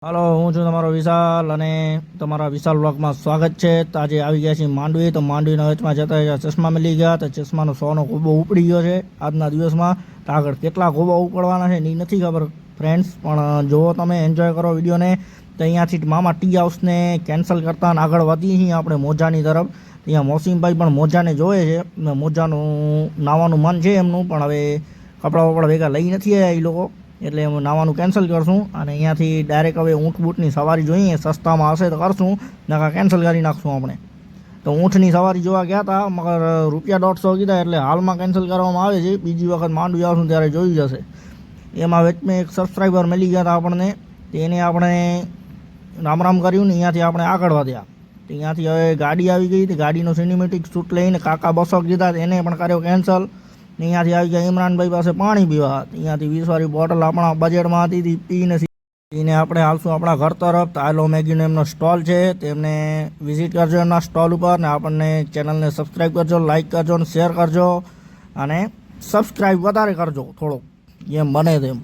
હાલો, હું છું તમારો વિશાલ અને તમારા વિશાલ બ્લોગમાં સ્વાગત છે. તો આજે આવી ગયા છીએ માંડવી. તો માંડવીના વચમાં જતા ચશ્મા મળી ગયા. તો ચશ્માનો 100નો ખોબો ઉપડી ગયો છે આજના દિવસમાં. તો આગળ કેટલા ખોબા ઉપડવાના છે એ નથી ખબર ફ્રેન્ડ્સ, પણ જુઓ તમે, એન્જોય કરો વિડીયોને. તો અહીંયાથી મામા ટી હાઉસને કેન્સલ કરતા અને આગળ વધીએ છીએ આપણે મોજાની તરફ. અહીંયા મોસીમભાઈ પણ મોજાને જોવે છે. મોજાનું નાવાનું મન છે એમનું, પણ હવે કપડાં વપડા ભેગા લઈ નથી આવ્યા એ લોકો, એટલે અમે નાવાનું કેન્સલ કરશું. અને અહીંયાથી ડાયરેક્ટ હવે ઊંટ બૂટની સવારી જોઈએ, સસ્તામાં હશે તો કરશું, નકા કેન્સલ કરી નાખશું આપણે. તો ઊંટની સવારી જોવા ગયા હતા, મગર ₹150 કીધા, એટલે હાલમાં કેન્સલ કરવામાં આવે છે. બીજી વખત માંડવી આવશું ત્યારે જોઈ જશે. એમાં વચમાં એક સબસ્ક્રાઈબર મળી ગયા હતા આપણને, તેને આપણે રામ રામ કર્યું ને અહીંયાથી આપણે આગળ વધ્યા. તો અહીંયાથી હવે ગાડી આવી ગઈ હતી, ગાડીનો સિનેમેટિક શૂટ લઈને કાકા બસો કીધા, એને પણ કર્યો કેન્સલ. અહીંયાથી આવી ગયા ઇમરાનભાઈ પાસે પાણી પીવા. અહીંયાથી 20 વાળી બોટલ આપણા બજેટમાં હતી, પીને આપણે હાલશું આપણા ઘર તરફ. તો આલો મેગીનો એમનો સ્ટોલ છે, તેમને વિઝિટ કરજો એમના સ્ટોલ ઉપર. ને આપણને ચેનલને સબસ્ક્રાઈબ કરજો, લાઇક કરજો અને શેર કરજો, અને સબસ્ક્રાઈબ વધારે કરજો થોડોક, જેમ બને તેમ.